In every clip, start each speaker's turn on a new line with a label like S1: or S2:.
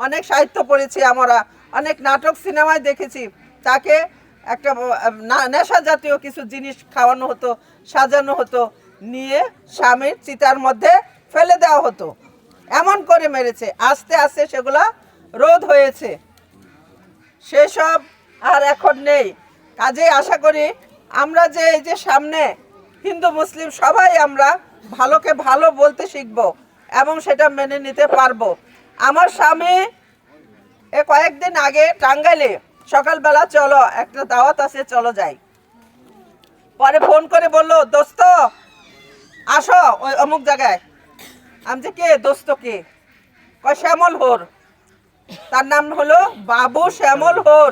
S1: অনেক সাহিত্য পড়েছি আমরা, অনেক নাটক সিনেমায় দেখেছি, তাকে একটা নেশা জাতীয় কিছু জিনিস খাওয়ানো হতো, সাজানো হতো, নিয়ে স্বামীর চিতার মধ্যে ফেলে দেওয়া হতো, এমন করে মেরেছে। আস্তে আস্তে সেগুলো রোধ হয়েছে, সেসব আর এখন নেই। কাজেই আশা করি আমরা যে এই যে সামনে হিন্দু মুসলিম সবাই আমরা ভালোকে ভালো বলতে শিখব এবং সেটা মেনে নিতে পারবো। আমার স্বামী কয়েকদিন আগে টাঙ্গাইলে সকালবেলা চলো একটা দাওয়াত আছে, চলো যাই, পরে ফোন করে বললো দোস্ত আসো ওই অমুক জায়গায়। আমি যে কে দোস্ত কে? কয় শ্যামল হোর, তার নাম হলো বাবু শ্যামল হোর।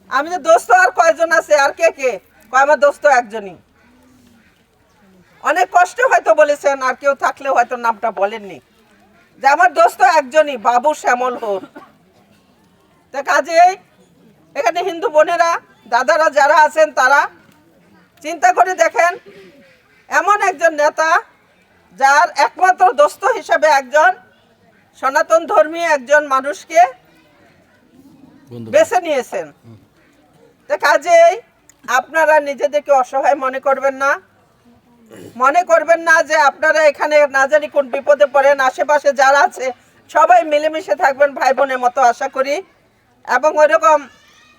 S1: আমি যে দোস্ত আর কয়জন আছে, আর কে কে? কয় আমার দোস্ত একজনই। অনেক কষ্ট হয়তো বলেছেন, আর কেউ থাকলে হয়তো নামটা বলেননি, যে আমার দোস্ত একজনই বাবু শ্যামল হোর। তা কাজেই এখানে হিন্দু বোনেরা দাদারা যারা আছেন তারা চিন্তা করে দেখেন, এমন একজন নেতা যার একমাত্র দোস্ত হিসেবে একজন সনাতন ধর্মী একজন মানুষকে বেছে নিয়েছেন। তা কাজেই আপনারা নিজেদেরকে অসহায় মনে করবেন না, যে আপনারা এখানে না জানি কোন বিপদে পড়েন। আশেপাশে যারা আছে সবাই মিলেমিশে থাকবেন ভাই বোনের মতো আশা করি, এবং ওইরকম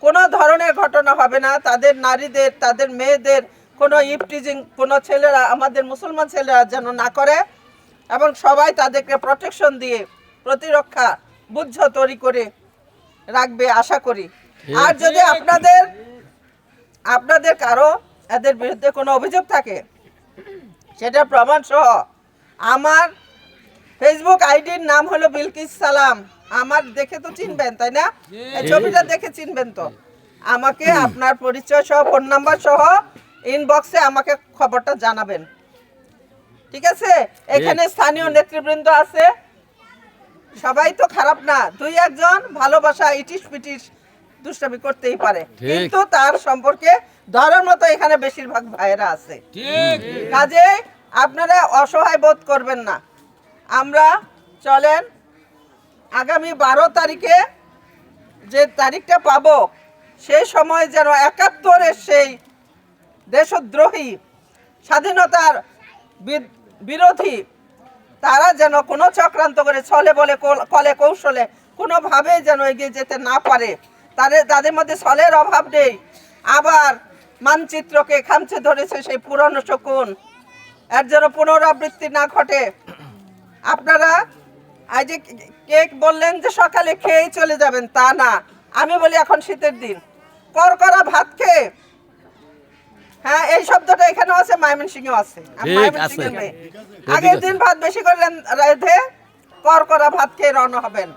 S1: কোনো ধরনের ঘটনা হবে না। তাদের নারীদের, তাদের মেয়েদের কোনো ইফটিজিং কোনো ছেলেরা, আমাদের মুসলমান ছেলেরা যেন না করে, এবং সবাই তাদেরকে প্রোটেকশন দিয়ে প্রতিরক্ষা বুদ্ধ তৈরি করে রাখবে আশা করি। আর যদি আপনাদের কারো এদের বিরুদ্ধে কোনো অভিযোগ থাকে, সেটা প্রমাণ সহ আমার ফেসবুক আইডির নাম হলো বিলকিস সালাম। আমার দেখে তো চিনবেন, তাই না? এই ছবিটা দেখে চিনবেন তো। আমাকে আপনার পরিচয় সহ ফোন নাম্বার সহ ইনবক্সে আমাকে খবরটা জানাবেন, ঠিক আছে? এখানে স্থানীয় নেতৃবৃন্দ আছে, সবাই তো খারাপ না, দুই একজন ভালোবাসা ইটিস পিটিস দুষ্টামি করতেই পারে, কিন্তু তার সম্পর্কে ধরার মতো এখানে বেশিরভাগ ভাইয়েরা আছে। কাজে আপনারা অসহায় বোধ করবেন না। আমরা চলেন আগামী 12 তারিখে যে তারিখটা পাবো, সেই সময় যেন 71-এর সেই দেশদ্রোহী স্বাধীনতার বিরোধী তারা যেন কোনো চক্রান্ত করে ছলে বলে কলে কৌশলে কোনোভাবেই যেন এগিয়ে যেতে না পারে। তাদের মধ্যে ছলের অভাব নেই, আবার মানচিত্রকে খামচে ধরেছে সেই পুরনো শকুন, এর যেন পুনরাবৃত্তি না ঘটে। আপনারা আজ যে কেক বললেন যে সকালে খেয়েই চলে যাবেন, তা না। আমি বলি এখন শীতের দিন করকরা ভাত খেয়ে, হ্যাঁ এই শব্দটা এখানেও আছে, ময়মনসিংহেও আছে, আগের দিন ভাত বেশি করে রেঁধে করকরা ভাত খেয়ে রওনা হবেন,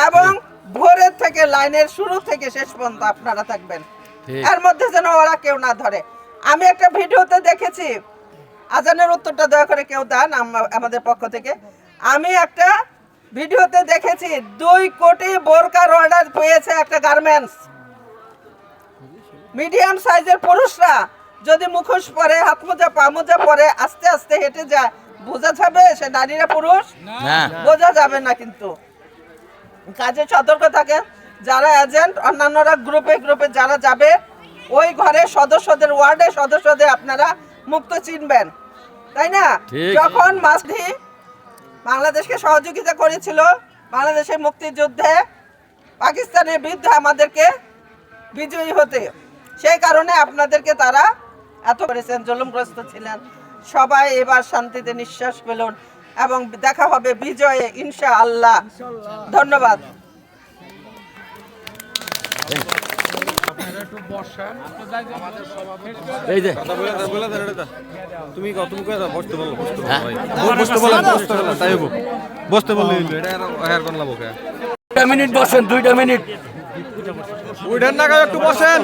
S1: এবং ভোরের থেকে লাইনের শুরু থেকে শেষ পর্যন্ত আপনারা থাকবেন, এর মধ্যে যেন ওরা কেউ না ধরে। আমি একটা ভিডিওতে দেখেছি, আজানের উত্তরটা দয়া করে কেউ দেন আমাদের পক্ষ থেকে। আমি একটা ভিডিওতে দেখেছি 2 কোটি বোরকার অর্ডার পেয়েছে একটা গার্মেন্টস। মিডিয়াম সাইজের পুরুষরা যদি মুখোশ পরে, হাত মোজা পা মোজা পরে আস্তে আস্তে হেঁটে যায়, বোঝা যাবে সে নারীরা পুরুষ? বোঝা যাবে না। কিন্তু কাজে সতর্ক থাকে যারা এজেন্ট, অন্যান্যরা গ্রুপে গ্রুপে যারা যাবে, ওই ঘরের সদস্যদের, ওয়ার্ডের সদস্যদের আপনারা মুক্ত চিনবেন, তাই না? যখন মাসদি বাংলাদেশকে সহযোগিতা করেছিল বাংলাদেশের মুক্তিযুদ্ধে পাকিস্তানের বিরুদ্ধে আমাদেরকে বিজয়ী হতে, সেই কারণে আপনাদেরকে তারা এত করেছেন, জুলুমগ্রস্ত ছিলেন। সবাই এবার শান্তিতে নিঃশ্বাস ফেলুন এবং দেখা হবে বিজয়ে ইনশাআল্লাহ। ধন্যবাদ।
S2: মিনিট বসেন, 2 মিনিট
S3: একটু বসেন।